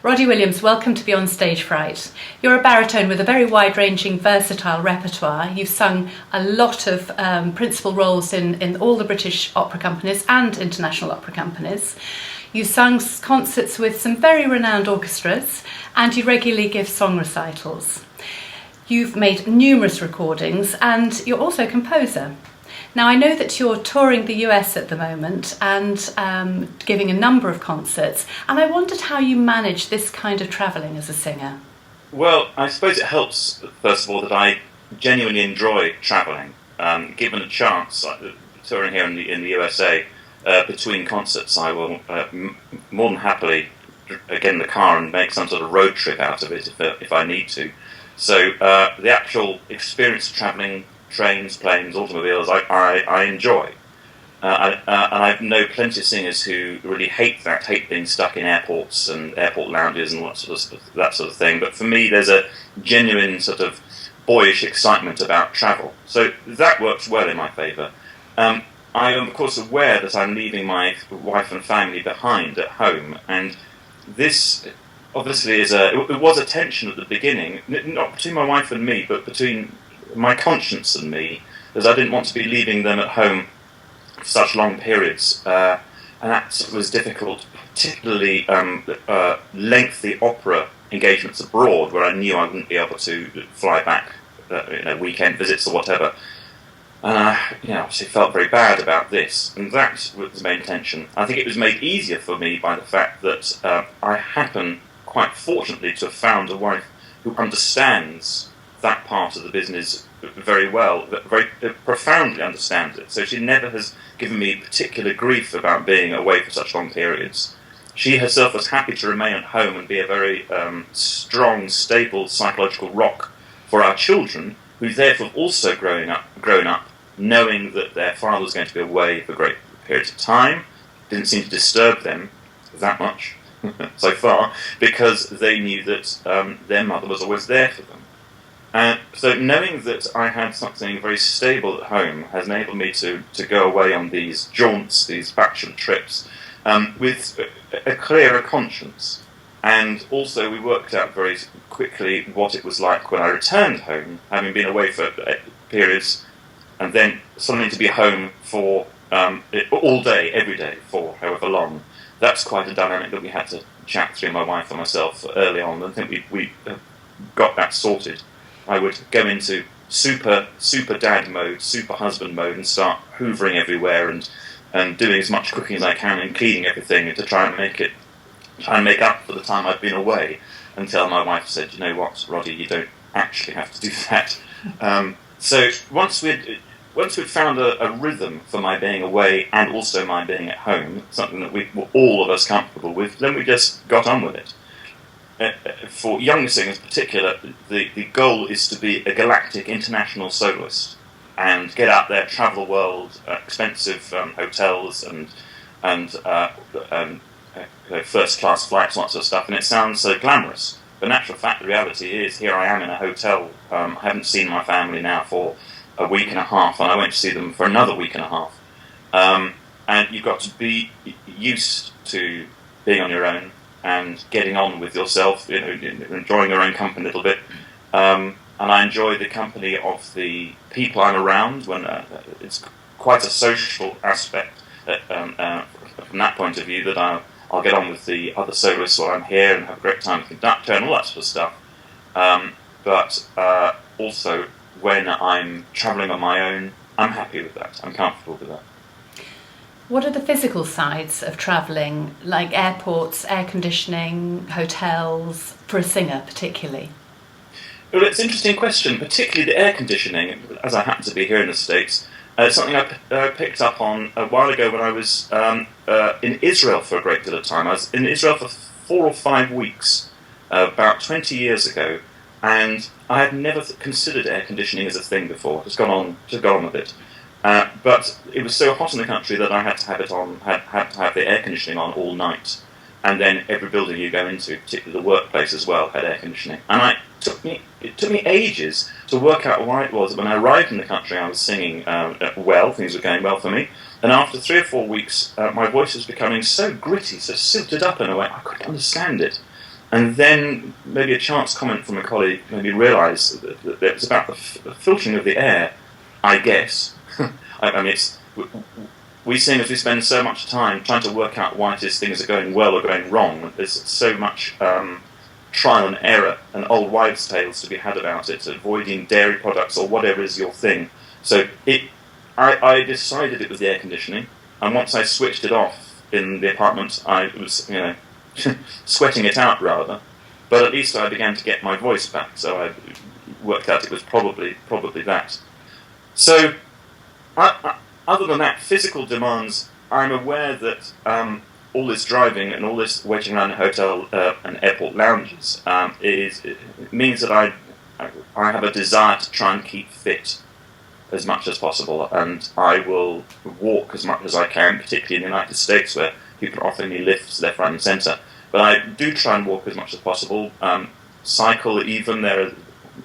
Roddy Williams, welcome to Beyond Stage Fright. You're a baritone with a very wide-ranging, versatile repertoire. You've sung a lot of principal roles in all the British opera companies and international opera companies. You've sung concerts with some very renowned orchestras, and you regularly give song recitals. You've made numerous recordings, and you're also a composer. Now, I know that you're touring the US at the moment and giving a number of concerts, and I wondered how you manage this kind of travelling as a singer. Well, I suppose it helps, first of all, that I genuinely enjoy travelling. Given a chance, touring here in the USA, between concerts, I will more than happily get in the car and make some sort of road trip out of it if I need to. So the actual experience of travelling, trains, planes, automobiles, I enjoy. And I know plenty of singers who really hate being stuck in airports and airport lounges and that sort of thing. But for me, there's a genuine sort of boyish excitement about travel. So that works well in my favour. I am, of course, aware that I'm leaving my wife and family behind at home, and this obviously it was a tension at the beginning, not between my wife and me, but between my conscience and me, as I didn't want to be leaving them at home for such long periods, and that was difficult, particularly lengthy opera engagements abroad, where I knew I wouldn't be able to fly back, weekend visits or whatever. Obviously felt very bad about this, and that was the main tension. I think it was made easier for me by the fact that I happen, quite fortunately, to have found a wife who understands that part of the business very well, very profoundly understands it. So she never has given me particular grief about being away for such long periods. She herself was happy to remain at home and be a very strong, stable psychological rock for our children, who therefore have also grown up knowing that their father was going to be away for great periods of time. Didn't seem to disturb them that much so far, because they knew that their mother was always there for them. So knowing that I had something very stable at home has enabled me to go away on these jaunts, these bachelor trips, with a clearer conscience. And also we worked out very quickly what it was like when I returned home, having been away for periods, and then suddenly to be home for all day, every day, for however long. That's quite a dynamic that we had to chat through, my wife and myself, early on. I think we got that sorted. I would go into super dad mode, super husband mode, and start hoovering everywhere and doing as much cooking as I can and cleaning everything to try and make up for the time I've been away, until my wife said, "You know what, Roddy, you don't actually have to do that." So once we'd found a rhythm for my being away and also my being at home, something that we were all of us comfortable with, then we just got on with it. For young singers in particular, the goal is to be a galactic international soloist and get out there, travel the world, expensive hotels and first-class flights, lots of stuff, and it sounds so glamorous. But in actual fact, the reality is, here I am in a hotel. I haven't seen my family now for a week and a half, and I went to see them for another week and a half. And you've got to be used to being on your own and getting on with yourself, enjoying your own company a little bit. And I enjoy the company of the people I'm around, when it's quite a social aspect from that point of view, that I'll get on with the other soloists while I'm here and have a great time with the conductor and all that sort of stuff. But also, when I'm travelling on my own, I'm happy with that. I'm comfortable with that. What are the physical sides of travelling, like airports, air conditioning, hotels, for a singer particularly? Well, it's an interesting question, particularly the air conditioning, as I happen to be here in the States. It's something I picked up on a while ago when I was in Israel for a great deal of time. I was in Israel for 4 or 5 weeks, about 20 years ago, and I had never considered air conditioning as a thing before. Just gone on with it. But it was so hot in the country that I had to have it on, had to have the air conditioning on all night. And then every building you go into, particularly the workplace as well, had air conditioning. And it took me ages to work out why it was that when I arrived in the country I was singing well, things were going well for me. And after 3 or 4 weeks, my voice was becoming so gritty, so silted up in a way, I couldn't understand it. And then maybe a chance comment from a colleague made me realise that it was about the filtering of the air, I guess. I mean, we seem as we spend so much time trying to work out why it is things are going well or going wrong. There's so much trial and error and old wives' tales to be had about it, avoiding dairy products or whatever is your thing. So I decided it was the air conditioning, and once I switched it off in the apartment, I was, sweating it out rather. But at least I began to get my voice back, so I worked out it was probably that. So, other than that, physical demands, I'm aware that all this driving and all this waiting around hotel and airport lounges it means that I have a desire to try and keep fit as much as possible, and I will walk as much as I can, particularly in the United States where people are offering me lifts left, right and centre. But I do try and walk as much as possible, cycle even. There are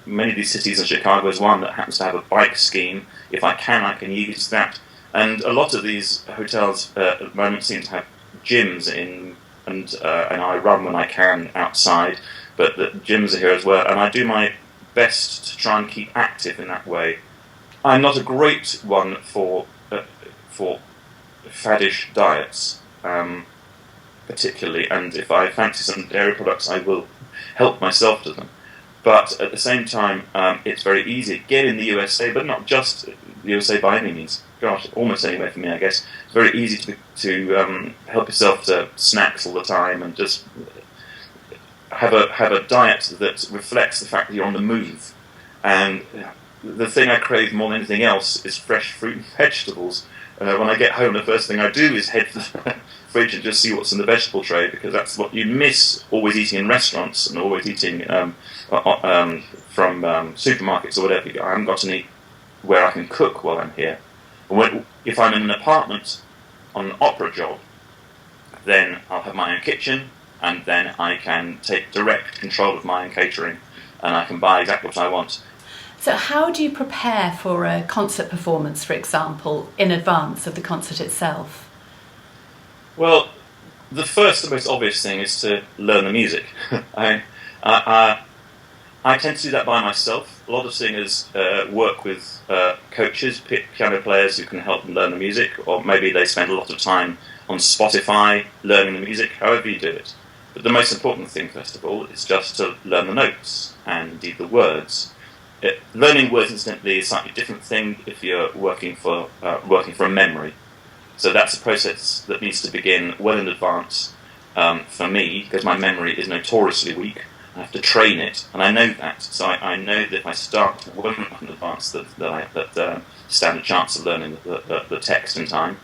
many of these cities, and Chicago is one that happens to have a bike scheme. If I can use that. And a lot of these hotels at the moment seem to have gyms in, and I run when I can outside, but the gyms are here as well, and I do my best to try and keep active in that way. I'm not a great one for faddish diets, particularly, and if I fancy some dairy products, I will help myself to them. But at the same time, it's very easy, again in the USA, but not just the USA by any means. Gosh, almost anywhere for me, I guess. It's very easy to help yourself to snacks all the time and just have a diet that reflects the fact that you're on the move. And the thing I crave more than anything else is fresh fruit and vegetables. When I get home, the first thing I do is head to the fridge and just see what's in the vegetable tray, because that's what you miss always eating in restaurants and always eating from supermarkets or whatever. I haven't got any where I can cook while I'm here. If I'm in an apartment on an opera job, then I'll have my own kitchen, and then I can take direct control of my own catering, and I can buy exactly what I want. So how do you prepare for a concert performance, for example, in advance of the concert itself? Well, the first and most obvious thing is to learn the music. I tend to do that by myself. A lot of singers work with coaches, piano players who can help them learn the music, or maybe they spend a lot of time on Spotify learning the music, however you do it. But the most important thing, first of all, is just to learn the notes and indeed the words. Learning words, incidentally, is a slightly different thing if you're working for a memory. So that's a process that needs to begin well in advance for me, because my memory is notoriously weak. I have to train it, and I know that. So I know that if I start well enough in advance, that stand a chance of learning the text in time.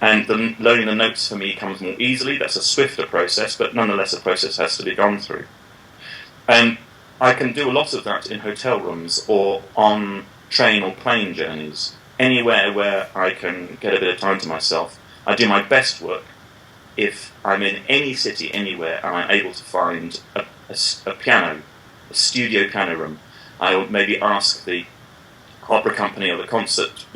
And learning the notes for me comes more easily. That's a swifter process, but nonetheless a process has to be gone through. And I can do a lot of that in hotel rooms or on train or plane journeys. Anywhere where I can get a bit of time to myself. I do my best work if I'm in any city, anywhere, and I'm able to find a piano, a studio piano room. I'll maybe ask the opera company or the concert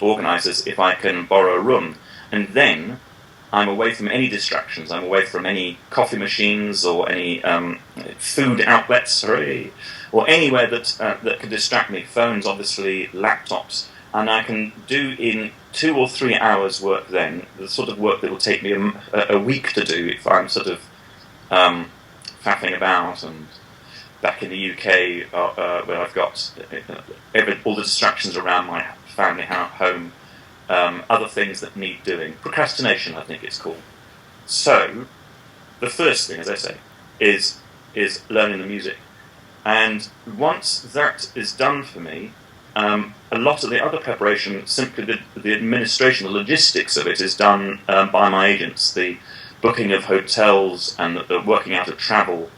organisers if I can borrow a room. And then I'm away from any distractions. I'm away from any coffee machines or any food outlets or anywhere that could distract me. Phones, obviously, laptops. And I can do in 2 or 3 hours work then, the sort of work that will take me a week to do if I'm sort of faffing about and back in the UK where I've got all the distractions around my family home, other things that need doing. Procrastination, I think it's called. So, the first thing, as I say, is learning the music. And once that is done for me, a lot of the other preparation, simply the administration, the logistics of it, is done by my agents, the booking of hotels and the working out of travel,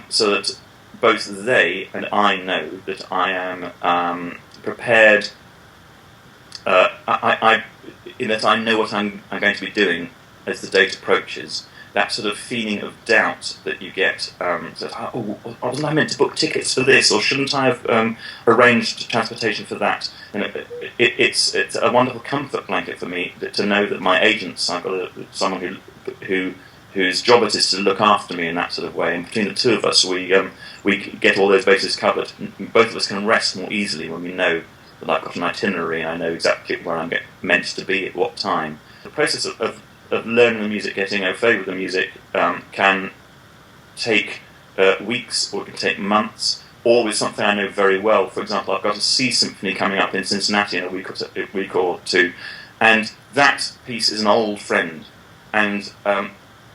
so that both they and I know that I am prepared, in that I know what I'm going to be doing as the date approaches. That sort of feeling of doubt that you get, wasn't I meant to book tickets for this, or shouldn't I have arranged transportation for that? It's a wonderful comfort blanket for me to know that my agents, I've got someone who whose job it is to look after me in that sort of way. And between the two of us, we get all those bases covered. And both of us can rest more easily when we know that I've got an itinerary and I know exactly where I'm meant to be at what time. The process of learning the music, getting au fait with the music, can take weeks, or it can take months, or with something I know very well. For example, I've got a sea symphony coming up in Cincinnati in a week or two, and that piece is an old friend, and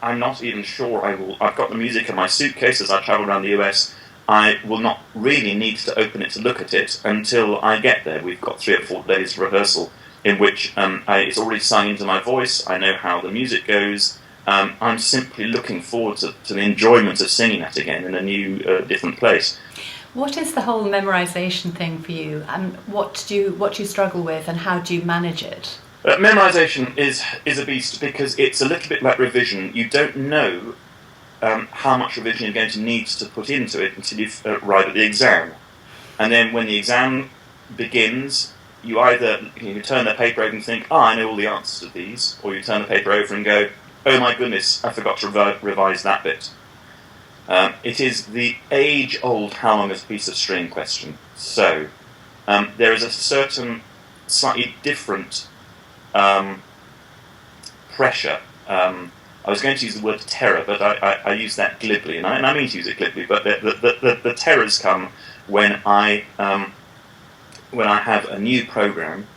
I'm not even sure I've got the music in my suitcase as I travel around the US. I will not really need to open it to look at it until I get there. We've got 3 or 4 days rehearsal in which it's already sung into my voice. I know how the music goes. I'm simply looking forward to the enjoyment of singing that again in a new, different place. What is the whole memorisation thing for you, and what do you struggle with, and how do you manage it? Memorisation is a beast because it's a little bit like revision. You don't know how much revision you're going to need to put into it until you arrive at the exam. And then when the exam begins, you turn the paper over and think, I know all the answers to these, or you turn the paper over and go, oh my goodness, I forgot to revise that bit. It is the age-old how long is a piece of string question. So there is a certain slightly different pressure. I was going to use the word terror, but I use that glibly, and I mean to use it glibly, but the terrors come when I have a new program,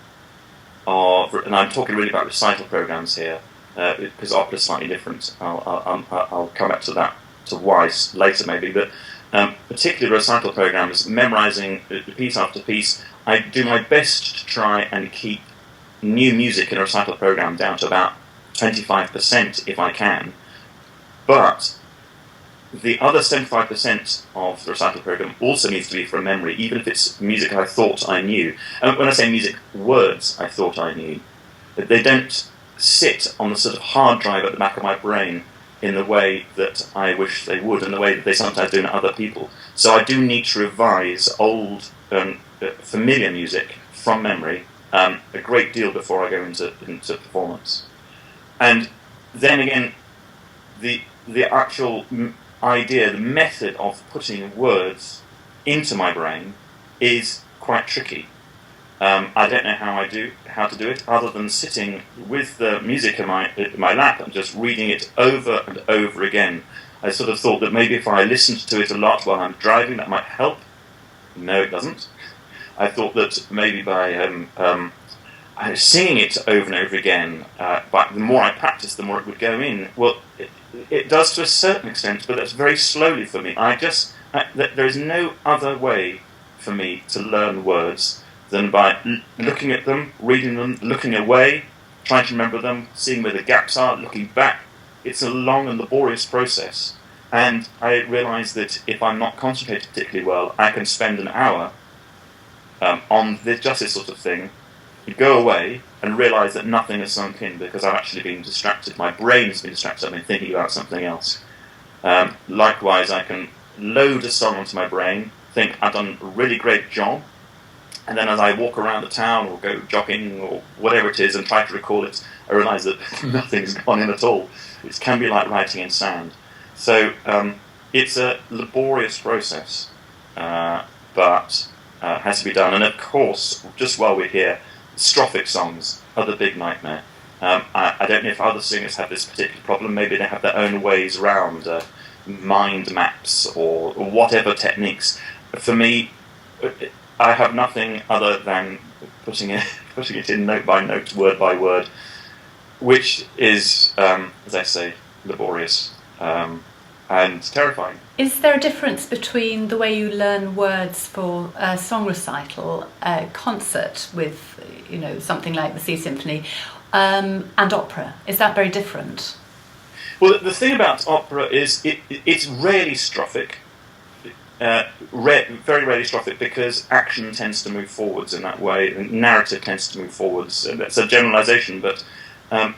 and I'm talking really about recital programs here, because opera is slightly different. I'll come back to that, to why later maybe, but particularly recital programs, memorising piece after piece, I do my best to try and keep new music in a recital program down to about 25% if I can, but the other 75% of the recital program also needs to be from memory, even if it's music I thought I knew. And when I say music, words I thought I knew. They don't sit on the sort of hard drive at the back of my brain in the way that I wish they would, and the way that they sometimes do in other people. So I do need to revise old, familiar music from memory a great deal before I go into performance. And then again, the actual idea, the method of putting words into my brain is quite tricky. I don't know how to do it, other than sitting with the music in my lap and just reading it over and over again. I sort of thought that maybe if I listened to it a lot while I'm driving, that might help. No, it doesn't. I thought that maybe by singing it over and over again, but the more I practiced, the more it would go in. Well, it does to a certain extent, but that's very slowly for me. There is no other way for me to learn words than by looking at them, reading them, looking away, trying to remember them, seeing where the gaps are, looking back. It's a long and laborious process. And I realise that if I'm not concentrated particularly well, I can spend an hour on just this sort of thing, go away and realise that nothing has sunk in because I've actually been distracted. My brain has been distracted. I've been thinking about something else. Likewise, I can load a song onto my brain, think I've done a really great job, and then as I walk around the town or go jogging or whatever it is and try to recall it, I realise that nothing's gone in at all. It can be like writing in sand. So it's a laborious process, but has to be done. And of course, just while we're here, strophic songs are the big nightmare. I don't know if other singers have this particular problem. Maybe they have their own ways around mind maps or whatever techniques. For me, I have nothing other than putting it in note by note, word by word, which is, as I say, laborious and terrifying. Is there a difference between the way you learn words for a song recital, a concert with, something like the Sea Symphony, and opera? Is that very different? Well, the thing about opera is it's rarely strophic. Very rarely strophic, because action tends to move forwards in that way, and narrative tends to move forwards. That's a generalisation, but I've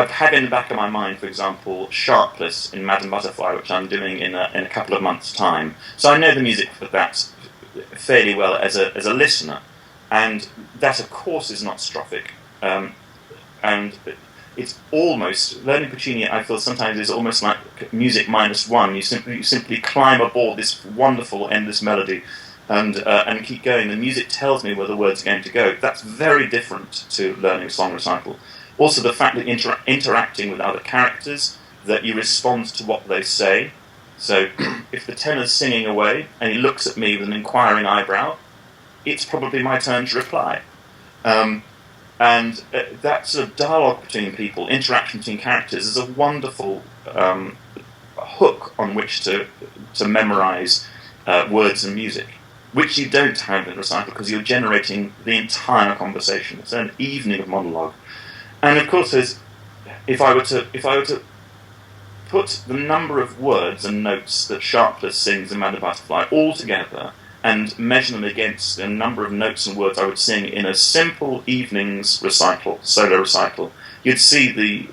had in the back of my mind, for example, Sharpless in Madame Butterfly, which I'm doing in a couple of months' time. So I know the music for that fairly well as a listener, and that of course is not strophic. And it's almost, learning Puccini, I feel sometimes is almost like music -1. You simply climb aboard this wonderful endless melody and keep going. The music tells me where the words are going to go. That's very different to learning a song recital. Also, the fact that interacting with other characters, that you respond to what they say. So, if the tenor's singing away and he looks at me with an inquiring eyebrow, it's probably my turn to reply. And that sort of dialogue between people, interaction between characters, is a wonderful hook on which to memorise words and music, which you don't have in recital because you're generating the entire conversation. It's an evening of monologue. And of course, if I were to put the number of words and notes that Sharpless sings in Man the Butterfly all together and measure them against the number of notes and words I would sing in a simple evening's recital, solo recital, you'd see the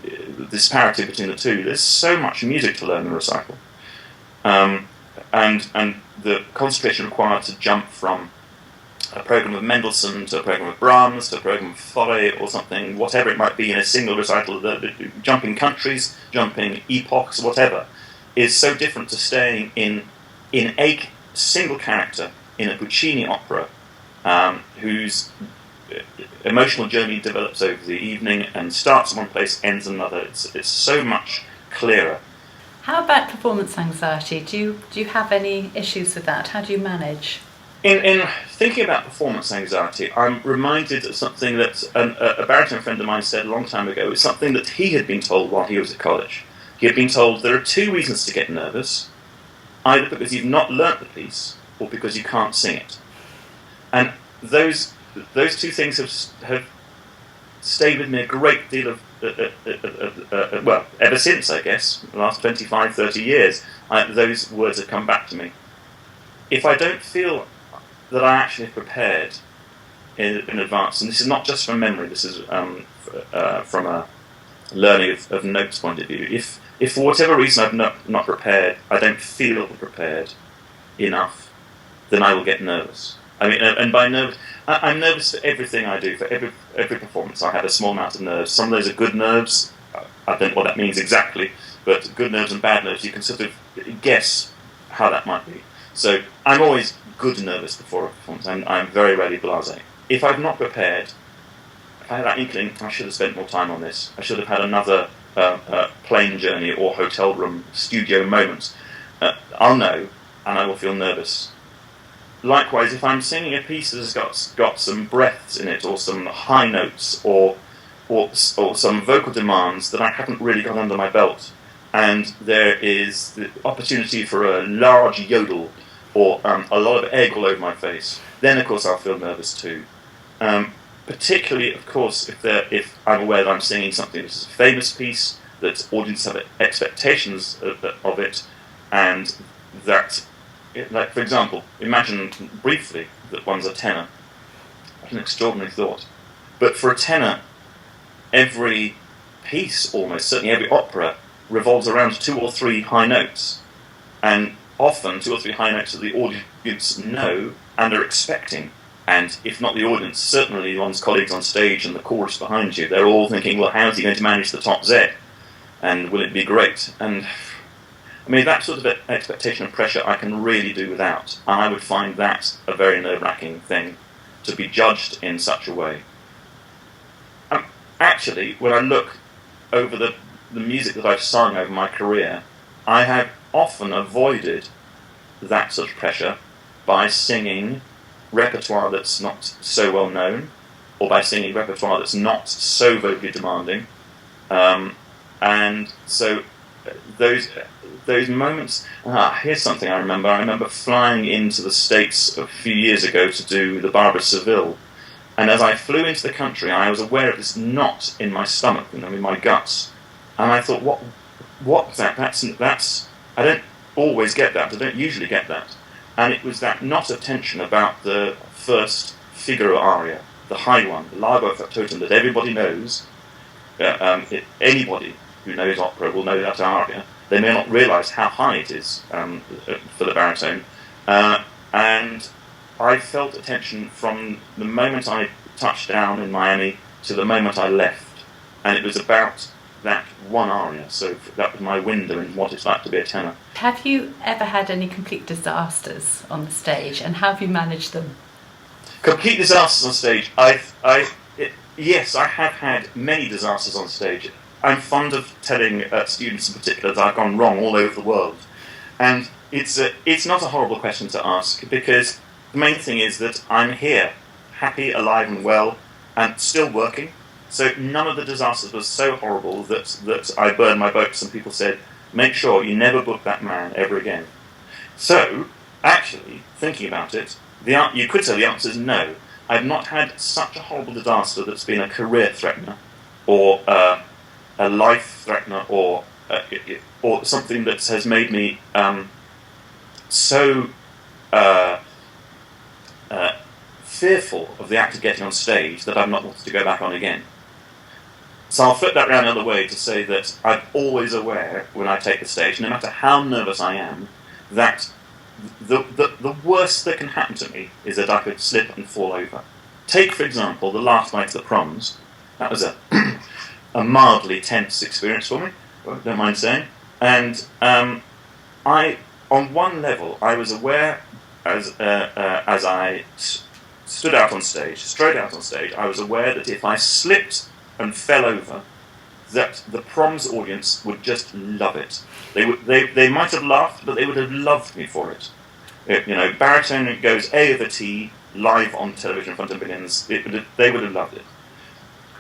disparity between the two. There's so much music to learn in a recital. And the concentration required to jump from a program of Mendelssohn to a program of Brahms to a program of Fauré or something, whatever it might be in a single recital, jumping countries, jumping epochs, whatever, is so different to staying in a single character in a Puccini opera whose emotional journey develops over the evening and starts in one place, ends in another. It's so much clearer. How about performance anxiety? Do you have any issues with that? How do you manage? In thinking about performance anxiety, I'm reminded of something that a baritone friend of mine said a long time ago. It's something that he had been told while he was at college. He had been told there are two reasons to get nervous, either because you've not learnt the piece or because you can't sing it. And those two things have stayed with me a great deal of, well, ever since, I guess, the last 25, 30 years, those words have come back to me. If I don't feel that I actually have prepared in advance, and this is not just from memory, this is from a learning of notes point of view. If for whatever reason I've not prepared, I don't feel prepared enough, then I will get nervous. I mean, and by nervous, I'm nervous for everything I do. For every performance, I have a small amount of nerves. Some of those are good nerves. I don't know what that means exactly, but good nerves and bad nerves, you can sort of guess how that might be. So I'm always good nervous before a performance. I'm very rarely blasé. If I've not prepared, if I had that inkling, I should have spent more time on this. I should have had another plane journey or hotel room studio moment. I'll know, and I will feel nervous. Likewise, if I'm singing a piece that has got some breaths in it, or some high notes, or some vocal demands that I haven't really got under my belt, and there is the opportunity for a large yodel or a lot of egg all over my face, then of course I'll feel nervous too. Particularly, of course, if I'm aware that I'm singing something that is a famous piece, that audiences have expectations of it, and that, like for example, imagine briefly that one's a tenor. What an extraordinary thought. But for a tenor, every piece, almost certainly every opera, revolves around 2 or 3 high notes, and often 2 or 3 high notes that the audience know and are expecting. And if not the audience, certainly one's colleagues on stage and the chorus behind you, they're all thinking, well, how's he going to manage the top Z? And will it be great? And I mean, that sort of expectation and pressure I can really do without. And I would find that a very nerve-wracking thing, to be judged in such a way. Actually, when I look over the music that I've sung over my career, I have often avoided that sort of pressure by singing repertoire that's not so well known, or by singing repertoire that's not so vocally demanding. And so those moments. Here's something I remember. I remember flying into the States a few years ago to do the Barber of Seville, and as I flew into the country, I was aware of this knot in my stomach, in my guts, and I thought, what's that? That's I don't always get that. I don't usually get that. And it was that knot of tension about the first Figaro aria, the high one, the Largo Factotum, that everybody knows. Anybody who knows opera will know that aria. They may not realise how high it is for the baritone. And I felt a tension from the moment I touched down in Miami to the moment I left. And it was about that one aria. So that was my window into what it's like to be a tenor. Have you ever had any complete disasters on the stage, and how have you managed them? Complete disasters on stage. Yes, I have had many disasters on stage. I'm fond of telling students in particular that I've gone wrong all over the world. And it's not a horrible question to ask, because the main thing is that I'm here, happy, alive and well, and still working. So none of the disasters was so horrible that I burned my boats and people said, make sure you never book that man ever again. So, actually, thinking about it, you could say the answer is no. I've not had such a horrible disaster that's been a career threatener, or a life threatener, or something that has made me so fearful of the act of getting on stage that I've not wanted to go back on again. So I'll flip that around the other way to say that I'm always aware when I take the stage, no matter how nervous I am, that the worst that can happen to me is that I could slip and fall over. Take, for example, the last night of the proms. That was a mildly tense experience for me, don't mind saying. And on one level, I was aware as I stood out on stage, straight out on stage, I was aware that if I slipped and fell over, that the proms audience would just love it. They might have laughed, but they would have loved me for it. Baritone goes A over T live on television in front of millions. They would have loved it.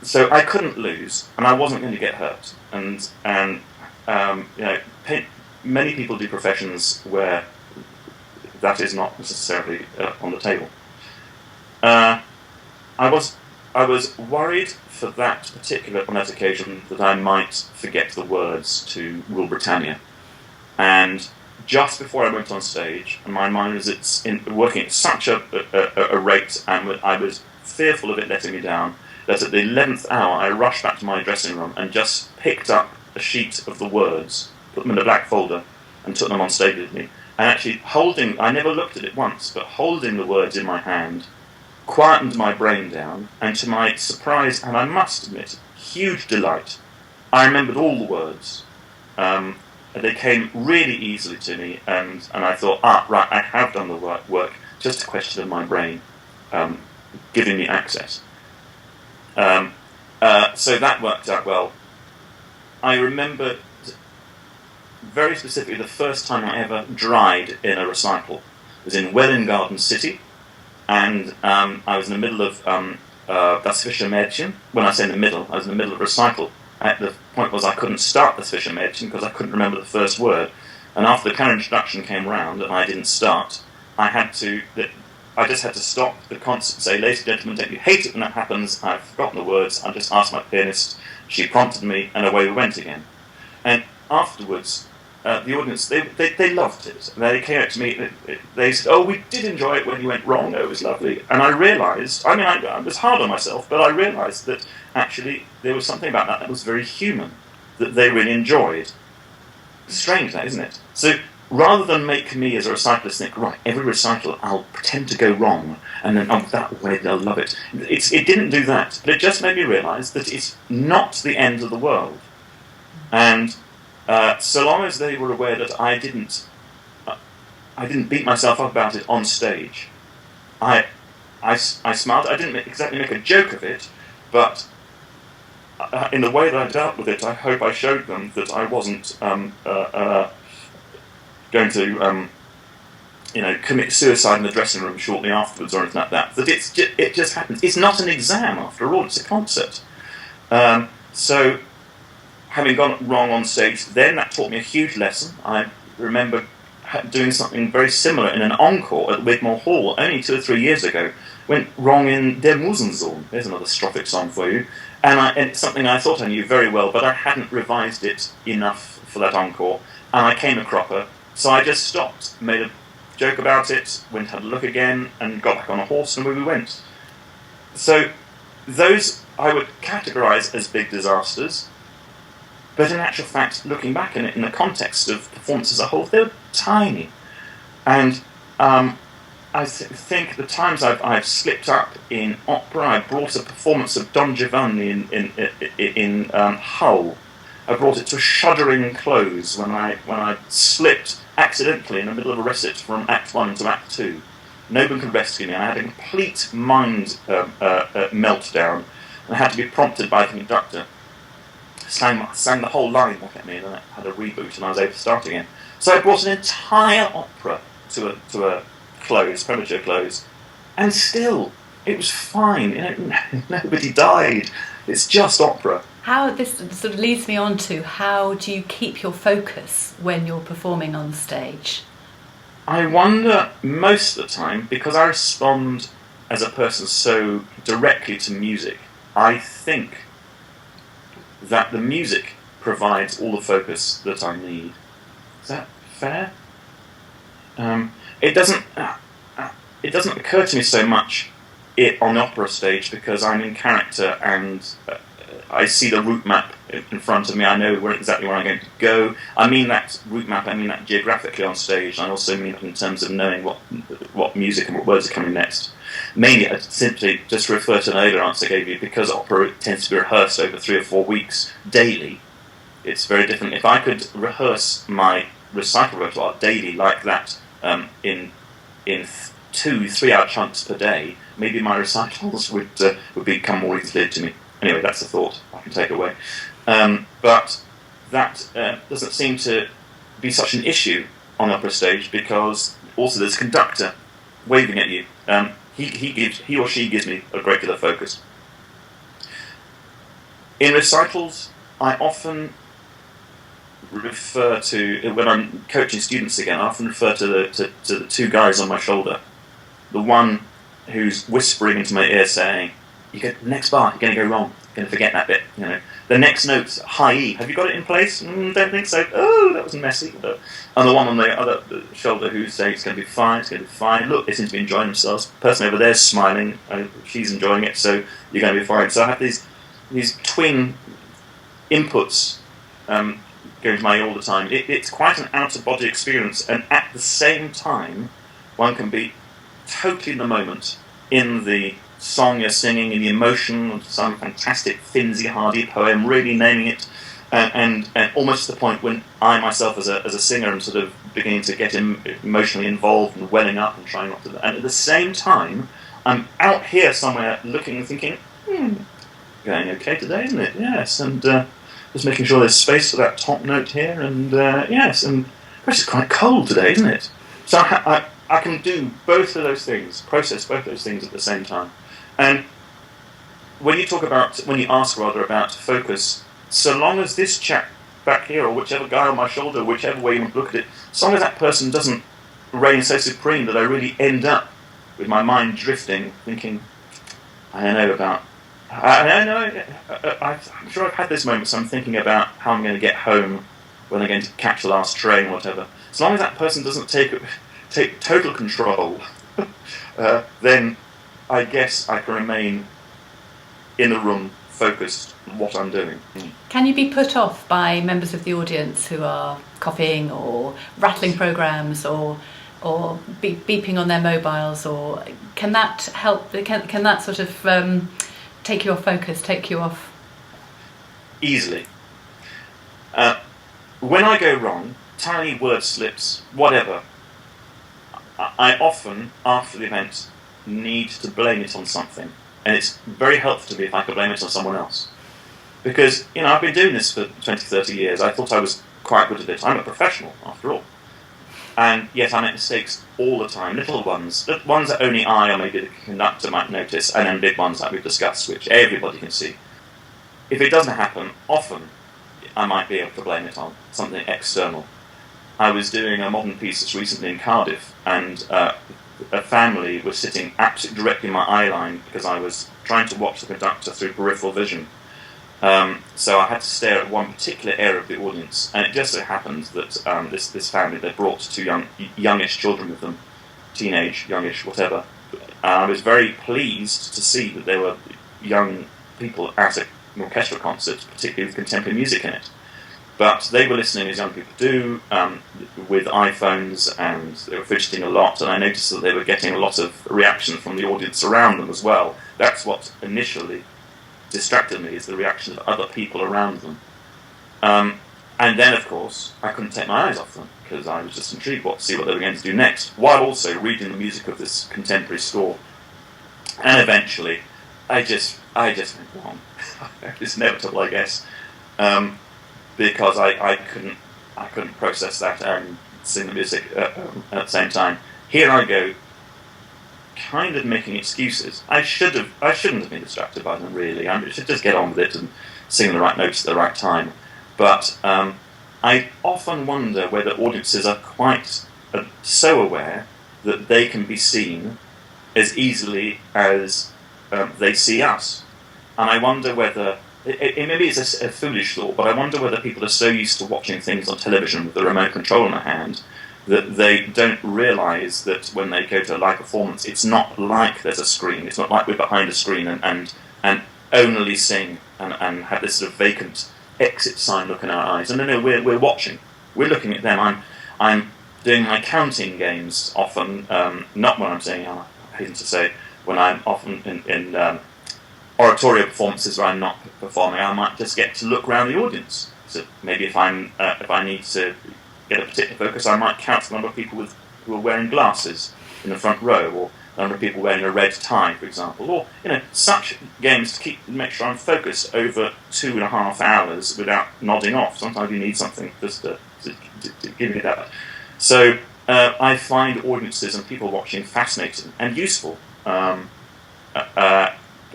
So I couldn't lose, and I wasn't going to get hurt. And many people do professions where that is not necessarily on the table. I was worried for that particular, on that occasion, that I might forget the words to Rule Britannia. And just before I went on stage, and my mind was working at such a rate, and I was fearful of it letting me down, that at the 11th hour I rushed back to my dressing room and just picked up a sheet of the words, put them in a black folder, and took them on stage with me. And actually I never looked at it once, but holding the words in my hand, quietened my brain down, and to my surprise, and I must admit, huge delight, I remembered all the words. They came really easily to me, and I thought, right, I have done the work, just a question of my brain giving me access. So that worked out well. I remember very specifically the first time I ever dried in a recital was in Welwyn Garden City, and I was in the middle of Das Fischer Mädchen. When I say in the middle, I was in the middle of a recital. The point was I couldn't start Das Fischer Mädchen because I couldn't remember the first word. And after the canon introduction came round and I didn't start, I just had to stop the concert and say, ladies and gentlemen, don't you hate it when that happens? I've forgotten the words. I just asked my pianist. She prompted me, and away we went again. And afterwards, the audience, they loved it. They came up to me, they said, oh, we did enjoy it when you went wrong, it was lovely. And I realised, I was hard on myself, but I realised that actually there was something about that was very human, that they really enjoyed. Strange that, isn't it? So rather than make me as a recitalist think, right, every recital I'll pretend to go wrong, and then that way they'll love it. It didn't do that, but it just made me realise that it's not the end of the world. And so long as they were aware that I didn't beat myself up about it on stage, I smiled. I didn't exactly make a joke of it, but in the way that I dealt with it, I hope I showed them that I wasn't going to commit suicide in the dressing room shortly afterwards or anything like that. That it just happens. It's not an exam after all. It's a concert. So, having gone wrong on stage, then that taught me a huge lesson. I remember doing something very similar in an encore at Wigmore Hall only 2 or 3 years ago. Went wrong in Der Musensohn. There's another strophic song for you. And it's something I thought I knew very well, but I hadn't revised it enough for that encore. And I came a cropper, so I just stopped, made a joke about it, went and had a look again, and got back on a horse, and away we went. So those I would categorise as big disasters. But in actual fact, looking back in it in the context of performance as a whole, they were tiny. And I think the times I've slipped up in opera, I brought a performance of Don Giovanni in Hull, I brought it to a shuddering close when I slipped accidentally in the middle of a recit from Act 1 to Act 2. No one could rescue me. I had a complete mind meltdown, and I had to be prompted by the conductor. Sang the whole line back at me, and then I had a reboot, and I was able to start again. So I brought an entire opera to a close, premature close, and still it was fine. Nobody died. It's just opera. How this sort of leads me on to how do you keep your focus when you're performing on stage? I wonder most of the time, because I respond as a person so directly to music, I think that the music provides all the focus that I need. Is that fair? It doesn't occur to me so much on the opera stage because I'm in character and I see the route map in front of me. I know exactly where I'm going to go. I mean that route map. I mean that geographically on stage. I also mean it in terms of knowing what music and what words are coming next. Mainly, I simply just refer to an earlier answer I gave you, because opera tends to be rehearsed over 3 or 4 weeks daily. It's very different. If I could rehearse my recital repertoire daily like that, in 2-3 hour chunks per day, maybe my recitals would become more easily to me. Anyway, that's a thought I can take away. But that doesn't seem to be such an issue on opera stage, because also there's a conductor waving at you. He or she gives me a great deal of focus. In recitals, I often refer to, when I'm coaching students again, I often refer to the 2 guys on my shoulder. The one who's whispering into my ear saying, "You get the next bar, you're going to go wrong. You're going to forget that bit. The next note's high E. Have you got it in place? Don't think so. Oh, that was messy." And the one on the other shoulder who's saying, "It's going to be fine. It's going to be fine. Look, they seem to be enjoying themselves. The person over there's smiling. She's enjoying it, so you're going to be fine." So I have these twin inputs going to my ear all the time. It's quite an out-of-body experience, and at the same time, one can be totally in the moment, in the song you're singing, in the emotion of some fantastic Finzi Hardy poem, really naming it, and almost to the point when I myself as a singer am sort of beginning to get emotionally involved and welling up and trying not to. And at the same time, I'm out here somewhere looking and thinking, going okay today, isn't it? Yes, and just making sure there's space for that top note here, and yes, and it's quite cold today, isn't it? So I can do both of those things, process both of those things at the same time. And when you ask about focus, so long as this chap back here, or whichever guy on my shoulder, whichever way you want to look at it, as long as that person doesn't reign so supreme that I really end up with my mind drifting, thinking, I'm sure I've had those moments. I'm thinking about how I'm going to get home, when I'm going to catch the last train, or whatever. As long as that person doesn't take total control, then I guess I can remain in the room, focused on what I'm doing. Can you be put off by members of the audience who are copying or rattling programs or beeping on their mobiles, or can that help? Can that sort of take your focus, take you off? Easily. When I go wrong, tiny word slips, whatever, I often, after the event, need to blame it on something. And it's very helpful to me if I can blame it on someone else. Because, I've been doing this for 20, 30 years. I thought I was quite good at it. I'm a professional, after all. And yet I make mistakes all the time, little ones that only I or maybe the conductor might notice, and then big ones like we've discussed, which everybody can see. If it doesn't happen, often I might be able to blame it on something external. I was doing a modern piece just recently in Cardiff, and a family was sitting absolutely directly in my eye line because I was trying to watch the conductor through peripheral vision. So I had to stare at one particular area of the audience, and it just so happened that this family, they brought 2 youngish children with them, teenage, youngish, whatever. I was very pleased to see that there were young people at an orchestral concert, particularly with contemporary music in it. But they were listening, as young people do, with iPhones, and they were fidgeting a lot, and I noticed that they were getting a lot of reaction from the audience around them as well. That's what initially distracted me, is the reaction of other people around them. And then, of course, I couldn't take my eyes off them because I was just intrigued to see what they were going to do next, while also reading the music of this contemporary score. And eventually, I just went wrong. It's inevitable, I guess, because I couldn't process that and sing the music at the same time. Here I go, kind of making excuses. I shouldn't have been distracted by them, really. I should just get on with it and sing the right notes at the right time. But I often wonder whether audiences are quite so aware that they can be seen as easily as they see us. And I wonder whether, maybe it's a foolish thought, but I wonder whether people are so used to watching things on television with the remote control in their hand that they don't realise that when they go to a live performance, it's not like there's a screen. It's not like we're behind a screen and only sing and have this sort of vacant exit sign look in our eyes. And no, we're watching. We're looking at them. I'm doing my counting games often, not when I'm singing, I hasten to say, when I'm often in oratorio performances where I'm not performing, I might just get to look around the audience. So maybe if I need to get a particular focus, I might count the number of people who are wearing glasses in the front row, or the number of people wearing a red tie, for example, or such games to make sure I'm focused over 2.5 hours without nodding off. Sometimes you need something just to give you that. So I find audiences and people watching fascinating and useful, but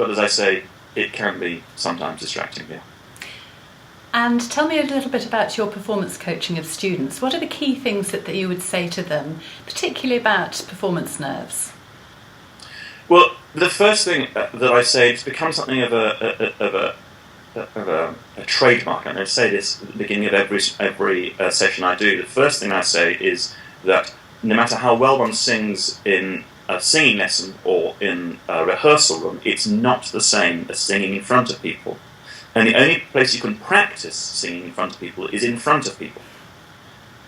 as I say, it can be sometimes distracting. Yeah. And tell me a little bit about your performance coaching of students. What are the key things that you would say to them, particularly about performance nerves? Well, the first thing that I say, it's become something of a trademark, and I say this at the beginning of every session I do. The first thing I say is that no matter how well one sings in a singing lesson or in a rehearsal room, it's not the same as singing in front of people. And the only place you can practice singing in front of people is in front of people.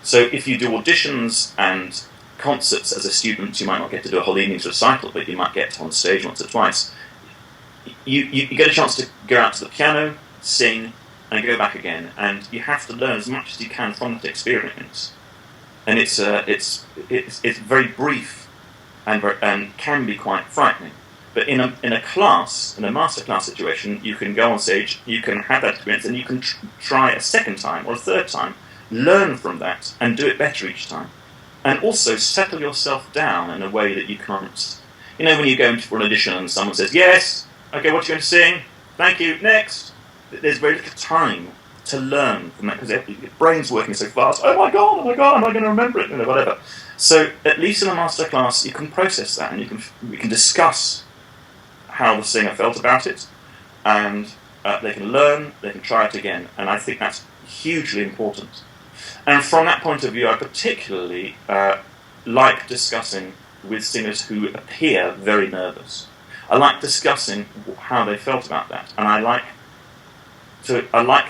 So if you do auditions and concerts as a student, you might not get to do a whole evening's recital, but you might get on stage once or twice. You get a chance to go out to the piano, sing, and go back again, and you have to learn as much as you can from that experience. And it's very brief and can be quite frightening. But in a class, in a masterclass situation, you can go on stage, you can have that experience, and you can try a second time or a third time, learn from that, and do it better each time. And also settle yourself down in a way that you can't. When you go for an audition and someone says, "Yes, okay, what are you going to sing? Thank you, next." There's very little time to learn from that because your brain's working so fast. Oh my god, am I going to remember it? Whatever. So at least in a masterclass, you can process that, and we can discuss how the singer felt about it, and they can learn, they can try it again, and I think that's hugely important. And from that point of view, I particularly like discussing with singers who appear very nervous. I like discussing how they felt about that, and I like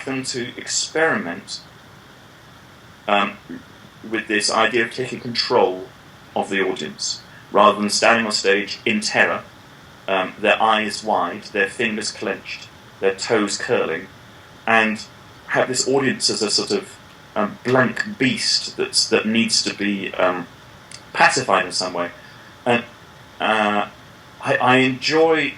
them to experiment with this idea of taking control of the audience, rather than standing on stage in terror, their eyes wide, their fingers clenched, their toes curling, and have this audience as a sort of blank beast that needs to be pacified in some way. And I enjoy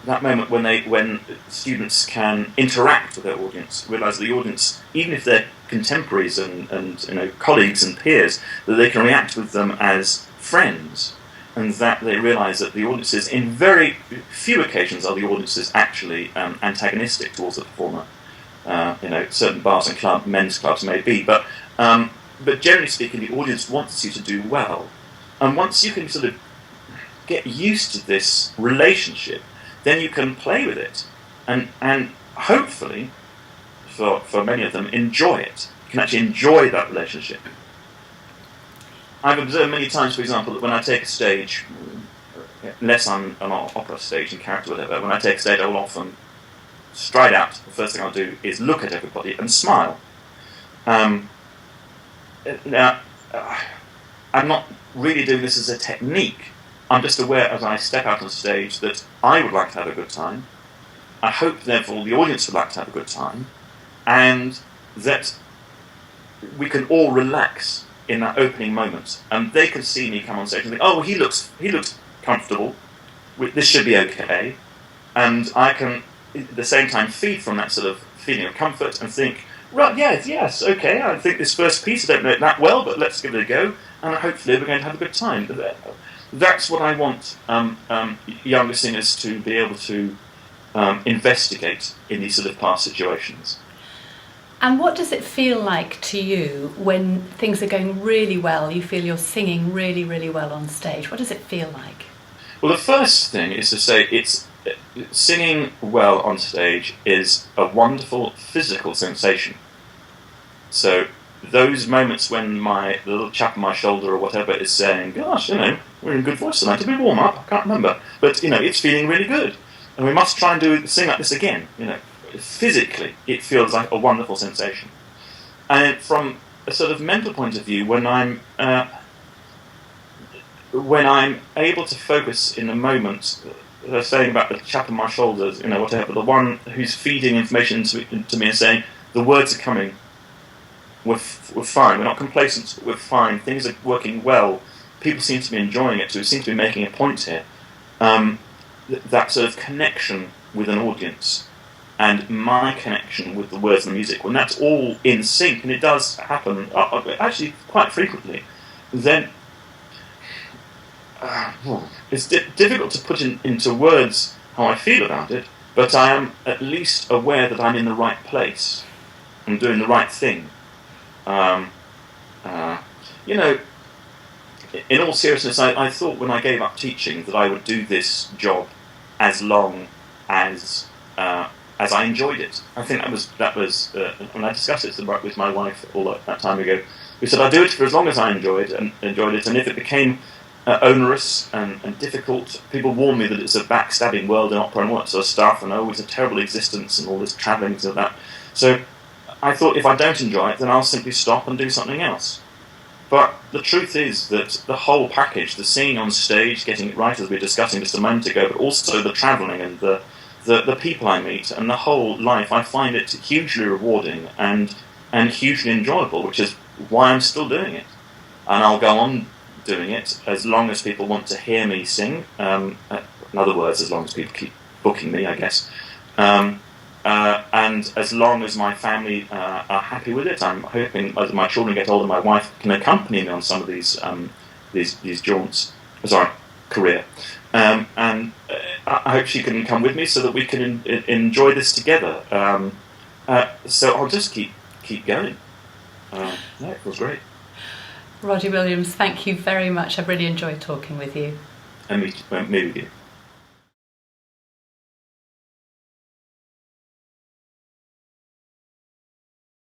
that moment when students can interact with their audience, realise the audience, even if they're contemporaries and colleagues and peers, that they can react with them as friends, and that they realise that the audiences, in very few occasions, are the audiences actually antagonistic towards the performer. Certain bars and men's clubs may be, but generally speaking, the audience wants you to do well. And once you can sort of get used to this relationship, then you can play with it, and hopefully, for many of them, enjoy it. You can actually enjoy that relationship. I've observed many times, for example, that when I take a stage, unless I'm on an opera stage in character or whatever, when I take a stage, I will often stride out. The first thing I'll do is look at everybody and smile. Now, I'm not really doing this as a technique. I'm just aware as I step out on stage that I would like to have a good time. I hope, therefore, the audience would like to have a good time. And that we can all relax in that opening moment, and they can see me come on stage and think, "Oh, he looks comfortable. This should be okay," and I can at the same time feed from that sort of feeling of comfort and think, "Right, yes, okay. I think this first piece, I don't know it that well, but let's give it a go, and hopefully we're going to have a good time." That's what I want younger singers to be able to investigate in these sort of past situations. And what does it feel like to you when things are going really well, you feel you're singing really, really well on stage? What does it feel like? Well, the first thing is to say singing well on stage is a wonderful physical sensation. So those moments when the little chap on my shoulder or whatever is saying, "Gosh, we're in good voice tonight. Did we warm up? I can't remember. But, it's feeling really good. And we must try and sing like this again." Physically, it feels like a wonderful sensation. And from a sort of mental point of view, when I'm able to focus in the moment, saying about the chap on my shoulders, whatever, the one who's feeding information to me and saying, "The words are coming. We're fine. We're not complacent. We're fine. Things are working well. People seem to be enjoying it too. Seem to be making a point here." That sort of connection with an audience and my connection with the words and the music, when that's all in sync, and it does happen actually quite frequently, then it's difficult to put into words how I feel about it, but I am at least aware that I'm in the right place and doing the right thing. In all seriousness, I thought when I gave up teaching that I would do this job as long as I enjoyed it. I think that was when I discussed it with my wife all that time ago. We said I'd do it for as long as I enjoyed it, and if it became onerous and difficult, people warned me that it's a backstabbing world in opera and all that sort of stuff, and it's a terrible existence and all this travelling and that. So I thought if I don't enjoy it, then I'll simply stop and do something else. But the truth is that the whole package, the singing on stage, getting it right as we were discussing just a moment ago, but also the travelling and the people I meet and the whole life, I find it hugely rewarding and hugely enjoyable, which is why I'm still doing it. And I'll go on doing it as long as people want to hear me sing. In other words, as long as people keep booking me, I guess. And as long as my family are happy with it. I'm hoping as my children get older, my wife can accompany me on some of these jaunts. Career. And I hope she can come with me so that we can enjoy this together. So I'll just keep going. It was great. Roddy Williams, thank you very much. I've really enjoyed talking with you. And me with you.